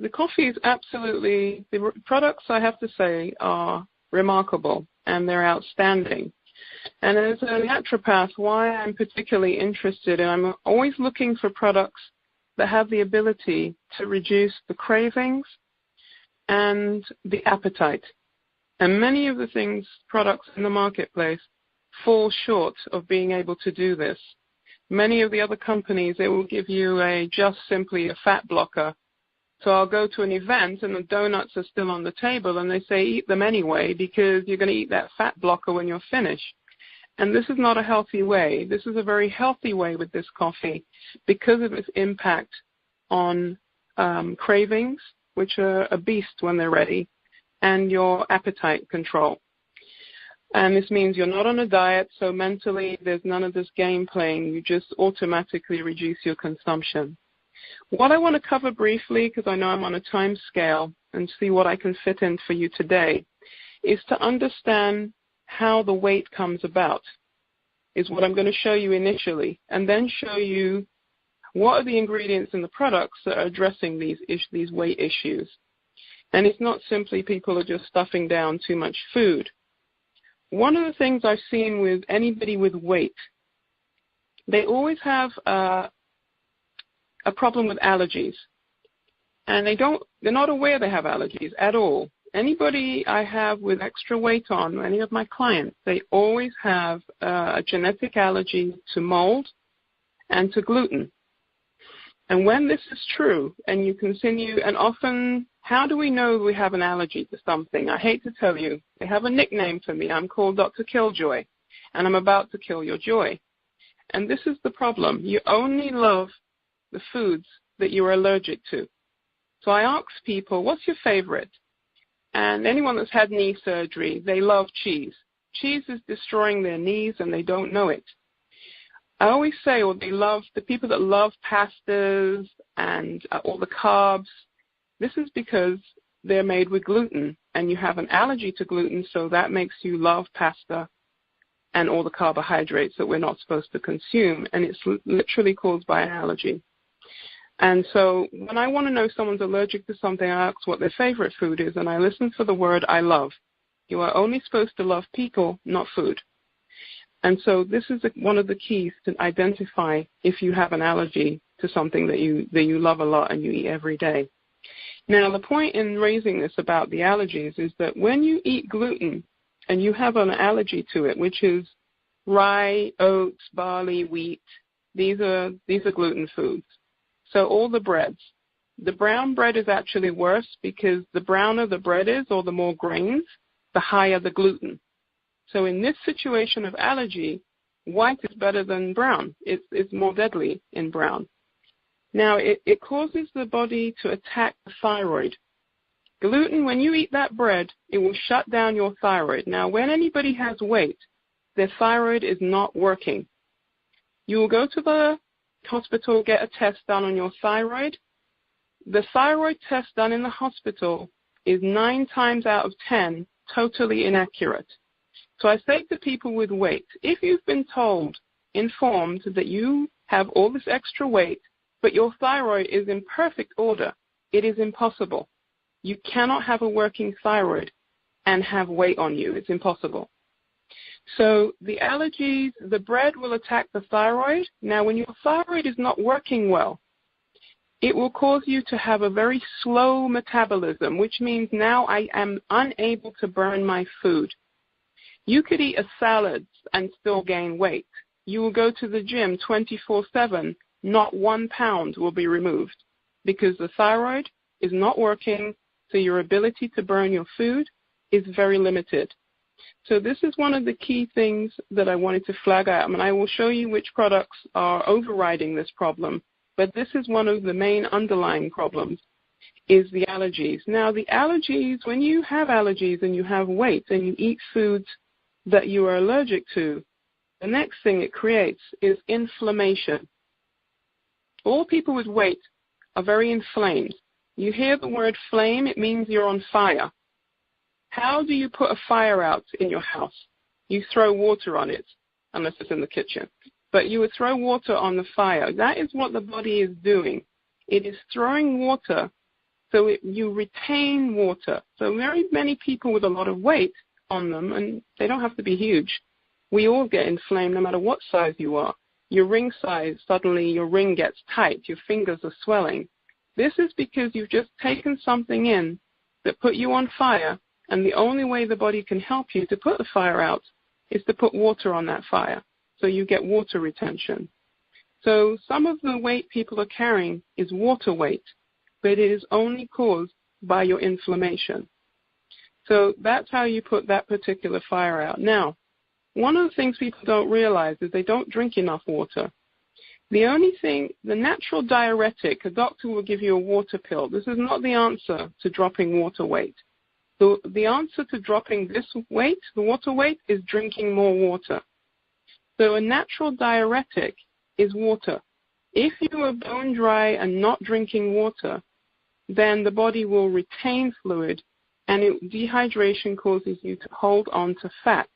the coffee is absolutely, the products, I have to say, are remarkable, and they're outstanding. And as a naturopath, why I'm particularly interested, and I'm always looking for products that have the ability to reduce the cravings and the appetite. And many of the products in the marketplace fall short of being able to do this. Many of the other companies, they will give you just simply a fat blocker. So I'll go to an event and the donuts are still on the table and they say eat them anyway because you're going to eat that fat blocker when you're finished. And this is not a healthy way. This is a very healthy way with this coffee because of its impact on cravings, which are a beast when they're ready, and your appetite control. And this means you're not on a diet, so mentally there's none of this game playing. You just automatically reduce your consumption. What I want to cover briefly, because I know I'm on a time scale, and see what I can fit in for you today, is to understand how the weight comes about, is what I'm going to show you initially, and then show you what are the ingredients in the products that are addressing these weight issues. And it's not simply people are just stuffing down too much food. One of the things I've seen with anybody with weight, they always have a problem with allergies. And they're not aware they have allergies at all. Anybody I have with extra weight on, any of my clients, they always have a genetic allergy to mold and to gluten. And when this is true, and you continue, and often, how do we know we have an allergy to something? I hate to tell you, they have a nickname for me. I'm called Dr. Killjoy, and I'm about to kill your joy. And this is the problem. You only love the foods that you are allergic to. So I ask people, what's your favorite? And anyone that's had knee surgery, they love cheese. Cheese is destroying their knees, and they don't know it. I always say, they love the people that love pastas and all the carbs. This is because they're made with gluten, and you have an allergy to gluten, so that makes you love pasta and all the carbohydrates that we're not supposed to consume, and it's literally caused by an allergy. And so when I want to know someone's allergic to something, I ask what their favorite food is, and I listen for the word I love. You are only supposed to love people, not food. And so this is one of the keys to identify if you have an allergy to something that you love a lot and you eat every day. Now, the point in raising this about the allergies is that when you eat gluten and you have an allergy to it, which is rye, oats, barley, wheat, these are gluten foods. So all the breads. The brown bread is actually worse because the browner the bread is, or the more grains, the higher the gluten. So in this situation of allergy, white is better than brown. It's more deadly in brown. Now, it causes the body to attack the thyroid. Gluten, when you eat that bread, it will shut down your thyroid. Now, when anybody has weight, their thyroid is not working. You will go to the hospital, get a test done on your thyroid. The thyroid test done in the hospital is 9 times out of 10 totally inaccurate. So I say to people with weight, if you've been informed that you have all this extra weight, but your thyroid is in perfect order, it is impossible. You cannot have a working thyroid and have weight on you. It's impossible. So the allergies, the bread will attack the thyroid. Now, when your thyroid is not working well, it will cause you to have a very slow metabolism, which means now I am unable to burn my food. You could eat a salad and still gain weight. You will go to the gym 24/7, not 1 pound will be removed because the thyroid is not working, so your ability to burn your food is very limited. So this is one of the key things that I wanted to flag out, and I will show you which products are overriding this problem, but this is one of the main underlying problems, is the allergies. Now, the allergies, when you have allergies and you have weight and you eat foods that you are allergic to, the next thing it creates is inflammation. All people with weight are very inflamed. You hear the word flame, it means you're on fire. How do you put a fire out in your house? You throw water on it, unless it's in the kitchen. But you would throw water on the fire. That is what the body is doing. It is throwing water So you retain water. So very many people with a lot of weight on them, and they don't have to be huge. We all get inflamed no matter what size you are. Your ring size, suddenly your ring gets tight, your fingers are swelling. This is because you've just taken something in that put you on fire, and the only way the body can help you to put the fire out is to put water on that fire. So you get water retention. So some of the weight people are carrying is water weight, but it is only caused by your inflammation. So that's how you put that particular fire out. Now, one of the things people don't realize is they don't drink enough water. The only thing, the natural diuretic, a doctor will give you a water pill. This is not the answer to dropping water weight. The answer to dropping this weight, the water weight, is drinking more water. So a natural diuretic is water. If you are bone dry and not drinking water, then the body will retain fluid, and dehydration causes you to hold on to fat.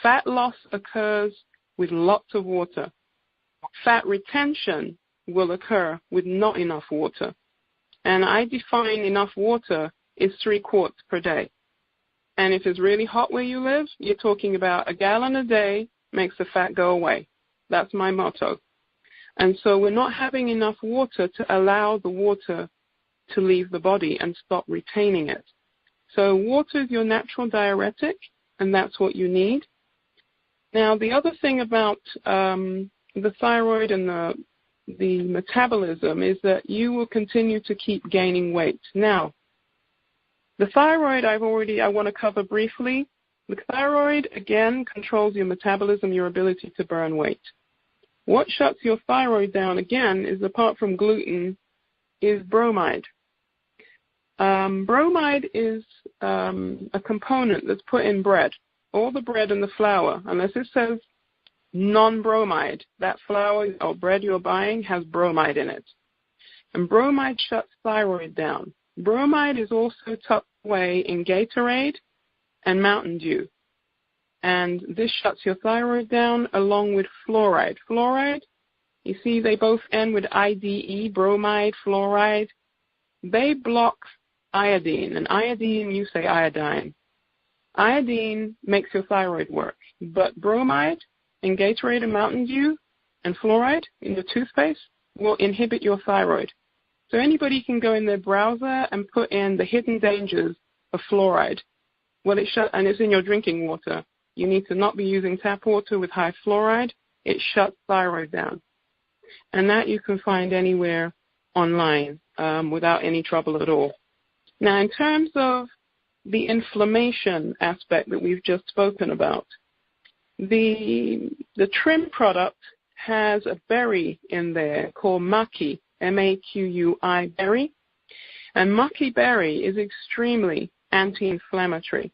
Fat loss occurs with lots of water. Fat retention will occur with not enough water. And I define enough water is 3 quarts per day. And if it's really hot where you live, you're talking about a gallon a day makes the fat go away. That's my motto. And so we're not having enough water to allow the water to leave the body and stop retaining it. So water is your natural diuretic, and that's what you need. Now, the other thing about the thyroid and the metabolism is that you will continue to keep gaining weight. Now, the thyroid I want to cover briefly. The thyroid, again, controls your metabolism, your ability to burn weight. What shuts your thyroid down, again, is apart from gluten, is bromide. Bromide is a component that's put in bread. All the bread and the flour, unless it says non-bromide, that flour or bread you're buying has bromide in it. And bromide shuts thyroid down. Bromide is also tucked away in Gatorade and Mountain Dew. And this shuts your thyroid down along with fluoride. Fluoride, you see they both end with IDE, bromide, fluoride. They block iodine, and iodine, you say iodine. Iodine makes your thyroid work, but bromide in Gatorade and Mountain Dew and fluoride in your toothpaste will inhibit your thyroid. So anybody can go in their browser and put in the hidden dangers of fluoride. Well, and it's in your drinking water. You need to not be using tap water with high fluoride. It shuts thyroid down. And that you can find anywhere online without any trouble at all. Now, in terms of the inflammation aspect that we've just spoken about, the trim product has a berry in there called maqui, M-A-Q-U-I berry. And maqui berry is extremely anti-inflammatory.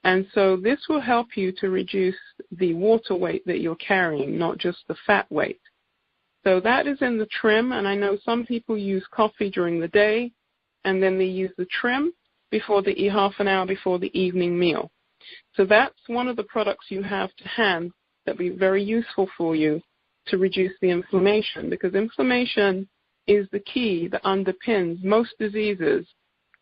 And so this will help you to reduce the water weight that you're carrying, not just the fat weight. So that is in the trim, and I know some people use coffee during the day, and then they use the trim before they eat half an hour before the evening meal. So that's one of the products you have to hand that will be very useful for you to reduce the inflammation, because inflammation is the key that underpins most diseases.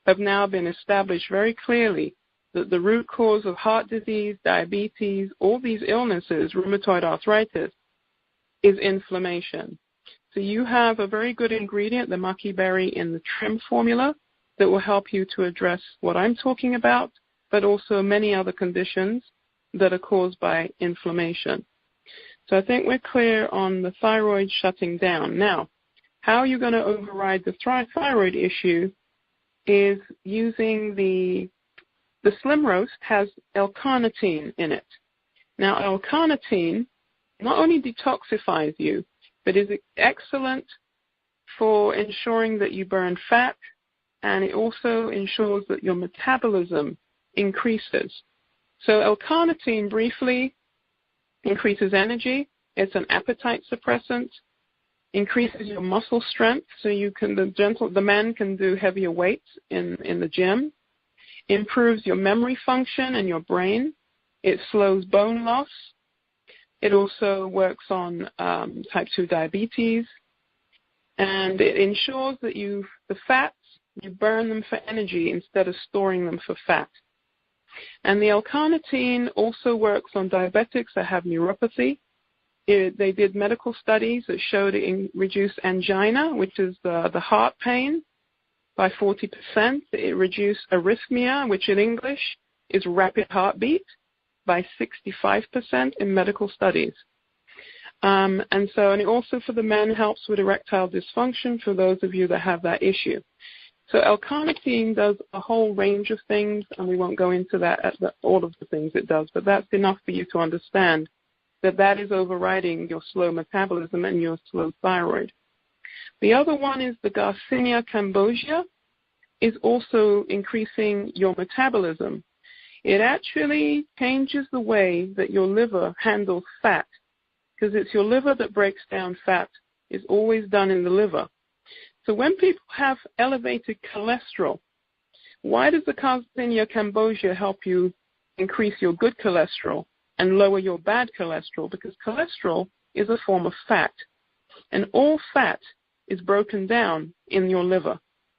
Have now been established very clearly that the root cause of heart disease, diabetes, all these illnesses, rheumatoid arthritis, is inflammation. So you have a very good ingredient, the maqui berry, in the trim formula that will help you to address what I'm talking about, but also many other conditions that are caused by inflammation. So I think we're clear on the thyroid shutting down. Now, how you're going to override the thyroid issue is using the Slimroast has L-carnitine in it. Now, L-carnitine not only detoxifies you, but is excellent for ensuring that you burn fat, and it also ensures that your metabolism increases. So L-carnitine briefly increases energy. It's an appetite suppressant, increases your muscle strength, so you can the man can do heavier weights in the gym. Improves your memory function and your brain. It slows bone loss. It also works on type 2 diabetes, and it ensures that the fats You burn them for energy instead of storing them for fat. And the L-carnitine also works on diabetics that have neuropathy. They did medical studies that showed it reduced angina, which is the heart pain, by 40%. It reduced arrhythmia, which in English is rapid heartbeat, by 65% in medical studies. And it also for the men helps with erectile dysfunction for those of you that have that issue. So L-carnitine does a whole range of things, and we won't go into that, all of the things it does, but that's enough for you to understand that that is overriding your slow metabolism and your slow thyroid. The other one is the Garcinia cambogia, is also increasing your metabolism. It actually changes the way that your liver handles fat, because it's your liver that breaks down fat. It's always done in the liver. So when people have elevated cholesterol, why does the Garcinia cambogia help you increase your good cholesterol and lower your bad cholesterol? Because cholesterol is a form of fat, and all fat is broken down in your liver.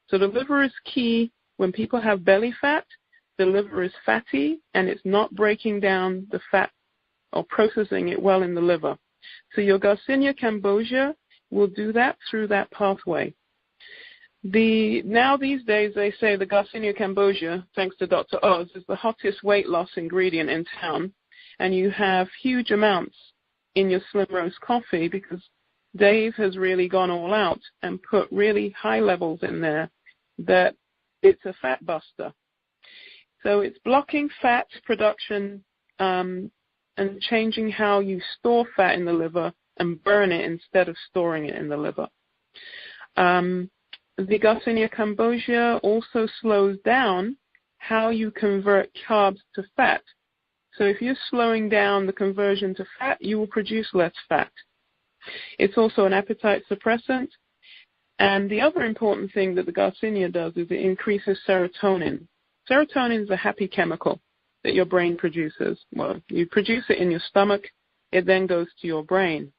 So the liver is key. When people have belly fat, the liver is fatty, and it's not breaking down the fat or processing it well in the liver. So your Garcinia cambogia will do that through that pathway. Now these days they say the Garcinia cambogia, thanks to Dr. Oz, is the hottest weight loss ingredient in town, and you have huge amounts in your Slimroast coffee because Dave has really gone all out and put really high levels in there that it's a fat buster. So it's blocking fat production and changing how you store fat in the liver and burn it instead of storing it in the liver. The Garcinia cambogia also slows down how you convert carbs to fat. So if you're slowing down the conversion to fat, you will produce less fat. It's also an appetite suppressant. And the other important thing that the Garcinia does is it increases serotonin. Serotonin is a happy chemical that your brain produces. Well, you produce it in your stomach. It then goes to your brain.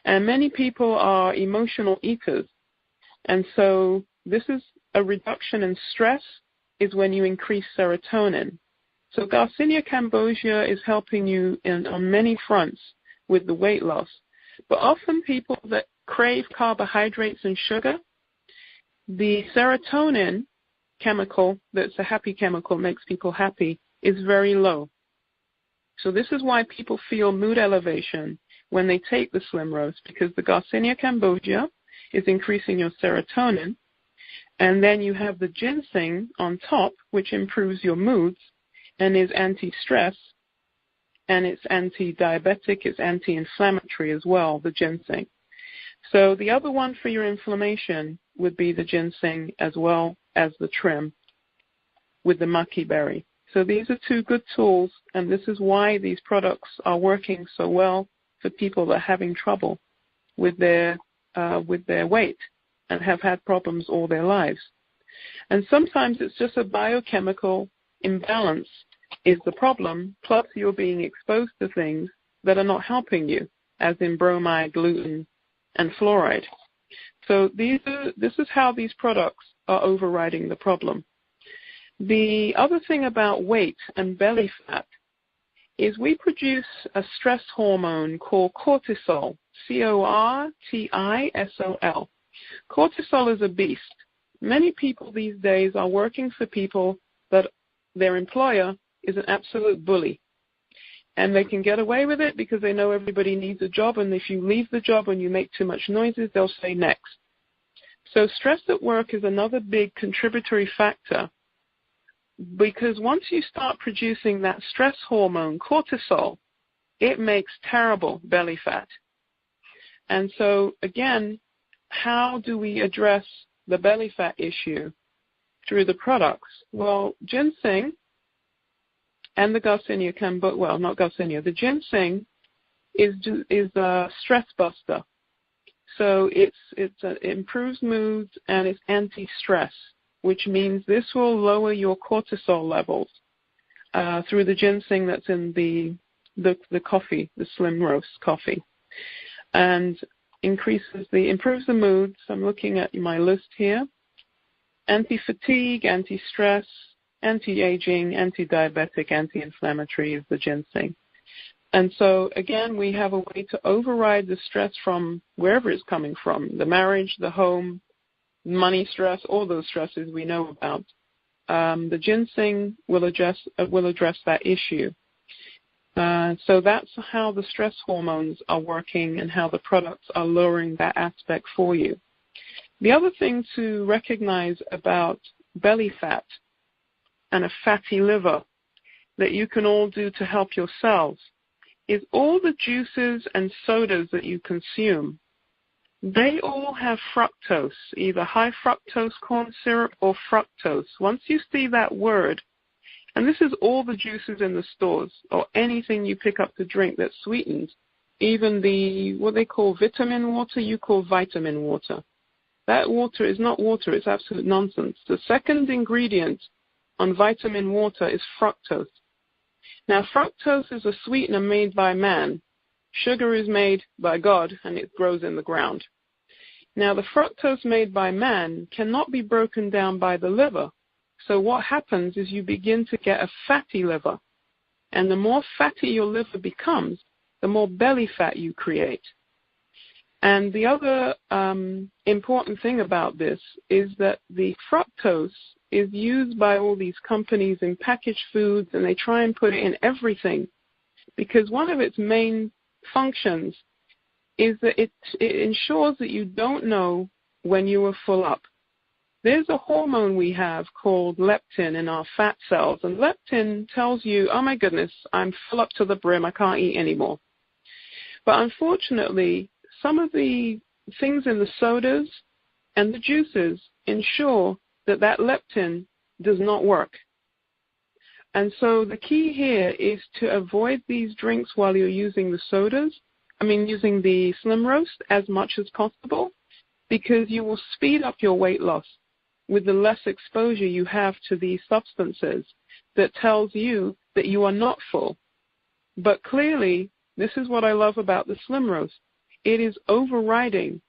And many people are emotional eaters. And so this is a reduction in stress is when you increase serotonin. So Garcinia cambogia is helping you on many fronts with the weight loss. But often people that crave carbohydrates and sugar, the serotonin chemical, that's a happy chemical, makes people happy, is very low. So this is why people feel mood elevation when they take the Slimroast, because the Garcinia cambogia is increasing your serotonin, and then you have the ginseng on top, which improves your moods and is anti-stress, and it's anti-diabetic, it's anti-inflammatory as well, the ginseng. So the other one for your inflammation would be the ginseng as well as the trim with the maki berry. So these are two good tools, and this is why these products are working so well for people that are having trouble with their weight and have had problems all their lives. And sometimes it's just a biochemical imbalance is the problem, plus you're being exposed to things that are not helping you, as in bromide, gluten, and fluoride. So this is how these products are overriding the problem. The other thing about weight and belly fat is we produce a stress hormone called cortisol, Cortisol. Cortisol is a beast. Many people these days are working for people that their employer is an absolute bully. And they can get away with it because they know everybody needs a job, and if you leave the job and you make too much noises, they'll say next. So stress at work is another big contributory factor, because once you start producing that stress hormone, cortisol, it makes terrible belly fat. And so, again, how do we address the belly fat issue? Through the products. Well, ginseng and the Garcinia not Garcinia, the ginseng is a stress buster. So it improves moods and it's anti-stress, which means this will lower your cortisol levels through the ginseng that's in the coffee, the Slimroast coffee, and improves the moods. I'm looking at my list here. Anti-fatigue, anti-stress, anti-aging, anti-diabetic, anti-inflammatory is the ginseng. And so, again, we have a way to override the stress from wherever it's coming from, the marriage, the home, money stress, all those stresses we know about. The ginseng will address that issue. So that's how the stress hormones are working and how the products are lowering that aspect for you. The other thing to recognize about belly fat and a fatty liver that you can all do to help yourselves is all the juices and sodas that you consume. They all have fructose, either high fructose corn syrup or fructose. Once you see that word, and this is all the juices in the stores or anything you pick up to drink that's sweetened, even what they call vitamin water, you call vitamin water. That water is not water, it's absolute nonsense. The second ingredient on vitamin water is fructose. Now, fructose is a sweetener made by man. Sugar is made by God, and it grows in the ground. Now, the fructose made by man cannot be broken down by the liver. So what happens is you begin to get a fatty liver. And the more fatty your liver becomes, the more belly fat you create. And the other important thing about this is that the fructose is used by all these companies in packaged foods, and they try and put it in everything because one of its main functions is that it ensures that you don't know when you are full up. There's a hormone we have called leptin in our fat cells, and leptin tells you, oh my goodness, I'm full up to the brim, I can't eat anymore. But unfortunately, some of the things in the sodas and the juices ensure that leptin does not work. And so the key here is to avoid these drinks while you're using the using the Slimroast as much as possible, because you will speed up your weight loss with the less exposure you have to these substances that tells you that you are not full. But clearly, this is what I love about the Slimroast. It is overriding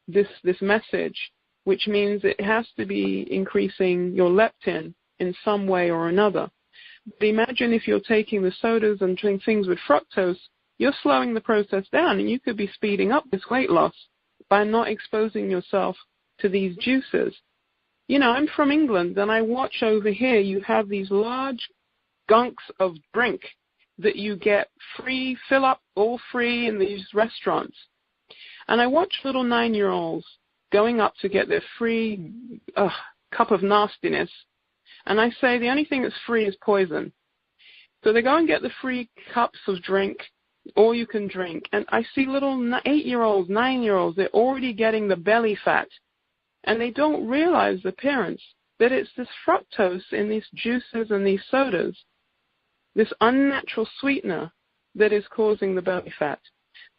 this message, which means it has to be increasing your leptin in some way or another. But imagine if you're taking the sodas and doing things with fructose, you're slowing the process down, and you could be speeding up this weight loss by not exposing yourself to these juices. You know, I'm from England, and I watch over here, you have these large gunks of drink that you get free, fill up all free in these restaurants. And I watch little 9-year-olds going up to get their free cup of nastiness. And I say the only thing that's free is poison. So they go and get the free cups of drink, all you can drink. And I see little 8-year-olds, 9-year-olds, they're already getting the belly fat. And they don't realize, the parents, that it's this fructose in these juices and these sodas, this unnatural sweetener that is causing the belly fat.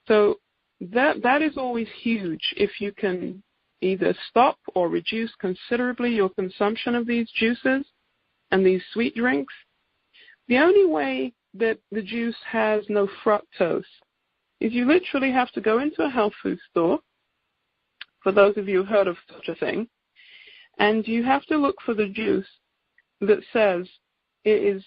So that is always huge if you can either stop or reduce considerably your consumption of these juices and these sweet drinks. The only way that the juice has no fructose is you literally have to go into a health food store, for those of you who've heard of such a thing, and you have to look for the juice that says it is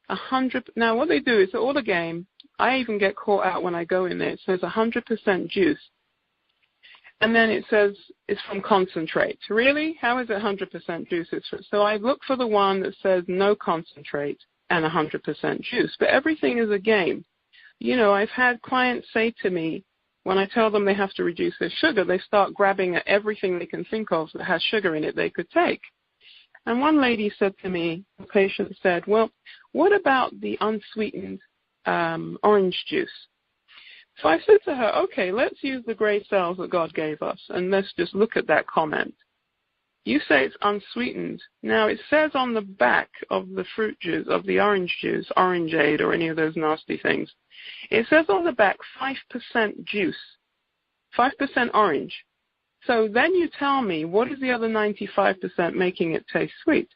100. Now, what they do is all the game. I even get caught out when I go in there. It says 100% juice. And then it says it's from concentrate. Really? How is it 100% juice? So I look for the one that says no concentrate and 100% juice. But everything is a game. You know, I've had clients say to me, when I tell them they have to reduce their sugar, they start grabbing at everything they can think of that has sugar in it they could take. And one lady said to me, the patient said, well, what about the unsweetened orange juice? So I said to her, okay, let's use the gray cells that God gave us, and let's just look at that comment. You say it's unsweetened. Now, it says on the back of the fruit juice, of the orange juice, Orangeade or any of those nasty things, it says on the back 5% juice, 5% orange. So then you tell me, what is the other 95% making it taste sweet?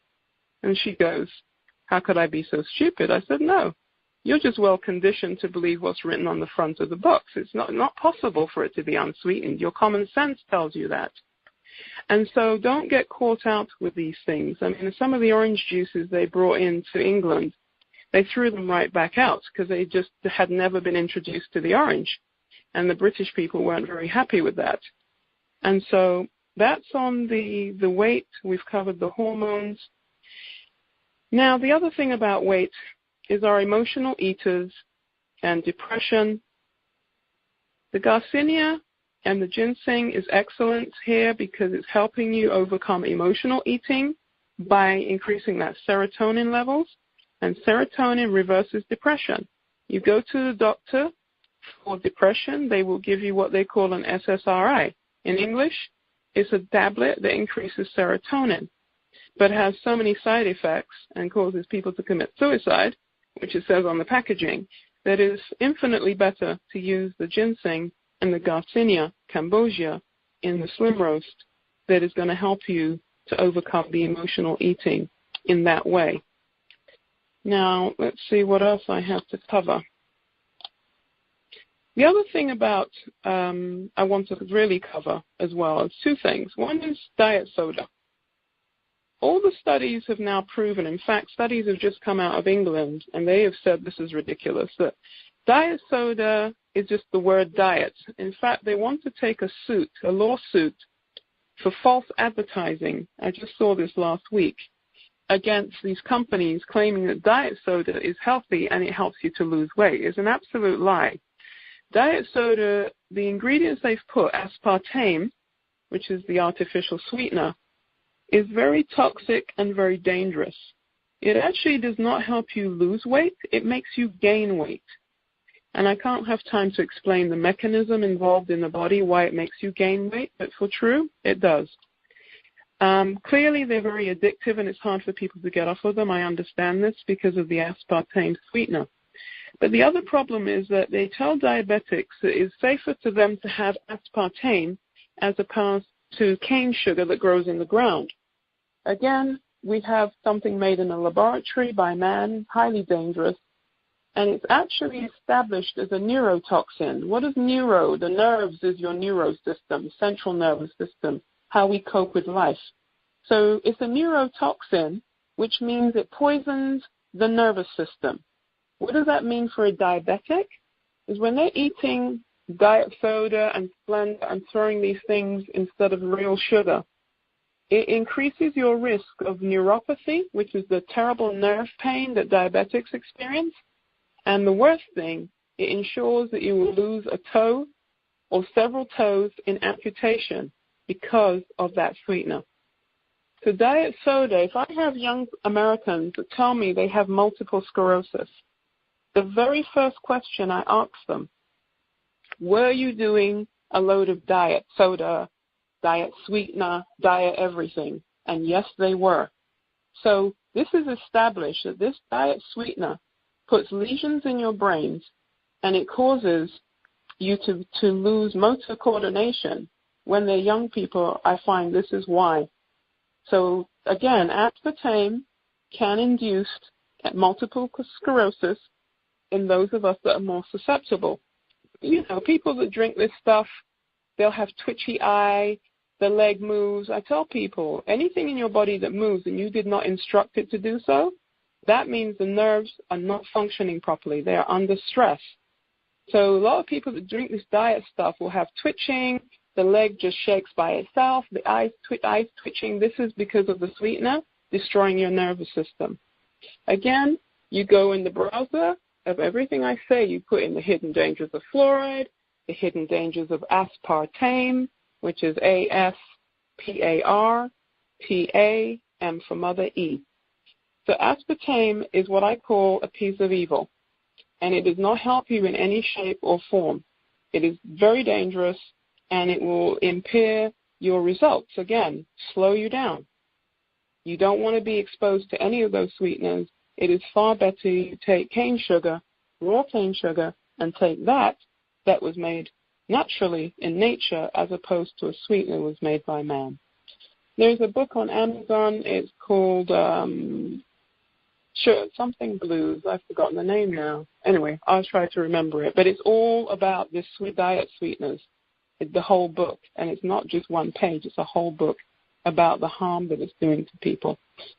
And she goes, how could I be so stupid? I said, no. You're just well conditioned to believe what's written on the front of the box. It's not possible for it to be unsweetened. Your common sense tells you that. And so don't get caught out with these things. I mean, some of the orange juices they brought into England, they threw them right back out because they just had never been introduced to the orange. And the British people weren't very happy with that. And so that's on the weight. We've covered the hormones. Now, the other thing about weight is our emotional eaters and depression. The Garcinia and the ginseng is excellent here because it's helping you overcome emotional eating by increasing that serotonin levels. And serotonin reverses depression. You go to the doctor for depression, they will give you what they call an SSRI. In English, it's a tablet that increases serotonin, but has so many side effects and causes people to commit suicide, which it says on the packaging, that it is infinitely better to use the ginseng and the Garcinia cambogia in the Slimroast that is going to help you to overcome the emotional eating in that way. Now, let's see what else I have to cover. The other thing about I want to really cover as well is two things. One is diet soda. All the studies have now proven, in fact, studies have just come out of England, and they have said this is ridiculous, that diet soda is just the word diet. In fact, they want to take a lawsuit for false advertising. I just saw this last week, against these companies claiming that diet soda is healthy and it helps you to lose weight. It's an absolute lie. Diet soda, the ingredients they've put, aspartame, which is the artificial sweetener, is very toxic and very dangerous. It actually does not help you lose weight. It makes you gain weight. And I can't have time to explain the mechanism involved in the body, why it makes you gain weight, but for true, it does. Clearly, they're very addictive, and it's hard for people to get off of them. I understand this because of the aspartame sweetener. But the other problem is that they tell diabetics that it's safer to them to have aspartame as opposed to cane sugar that grows in the ground. Again, we have something made in a laboratory by man, highly dangerous, and it's actually established as a neurotoxin. What is neuro? The nerves is your neurosystem, central nervous system, how we cope with life. So it's a neurotoxin, which means it poisons the nervous system. What does that mean for a diabetic? Is when they're eating diet soda and Splenda and throwing these things instead of real sugar, it increases your risk of neuropathy, which is the terrible nerve pain that diabetics experience. And the worst thing, it ensures that you will lose a toe or several toes in amputation because of that sweetener. So diet soda, if I have young Americans that tell me they have multiple sclerosis, the very first question I ask them, were you doing a load of diet soda, diet sweetener, diet everything? And yes, they were. So this is established that this diet sweetener puts lesions in your brains, and it causes you to lose motor coordination. When they're young people, I find this is why. So again, aspartame can induce multiple sclerosis in those of us that are more susceptible. You know, people that drink this stuff, they'll have twitchy eye, the leg moves. I tell people, anything in your body that moves and you did not instruct it to do so, that means the nerves are not functioning properly. They are under stress. So a lot of people that drink this diet stuff will have twitching, the leg just shakes by itself, the eyes twitching. This is because of the sweetener destroying your nervous system. Again, you go in the browser of everything I say, you put in the hidden dangers of fluoride, the hidden dangers of aspartame, which is A-S-P-A-R-T-A, M for mother, E. So aspartame is what I call a piece of evil, and it does not help you in any shape or form. It is very dangerous, and it will impair your results. Again, slow you down. You don't want to be exposed to any of those sweeteners. It is far better you take cane sugar, raw cane sugar, and take that was made naturally in nature as opposed to a sweetener was made by man. There's a book on Amazon. It's called something Blues. I've forgotten the name now. Anyway, I'll try to remember it. But it's all about this sweet diet sweeteners. the whole book. And it's not just one page, it's a whole book about the harm that it's doing to people.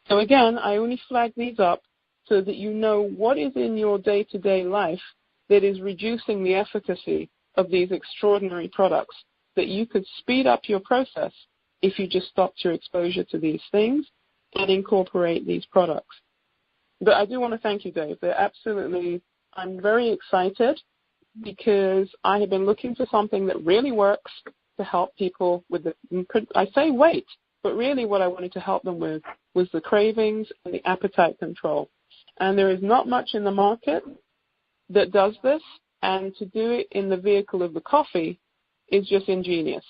So again, I only flag these up so that you know what is in your day-to-day life that is reducing the efficacy of these extraordinary products, that you could speed up your process if you just stopped your exposure to these things and incorporate these products. But I do want to thank you, Dave. I'm very excited because I have been looking for something that really works to help people with I say weight, but really what I wanted to help them with was the cravings and the appetite control. And there is not much in the market that does this, and to do it in the vehicle of the coffee is just ingenious.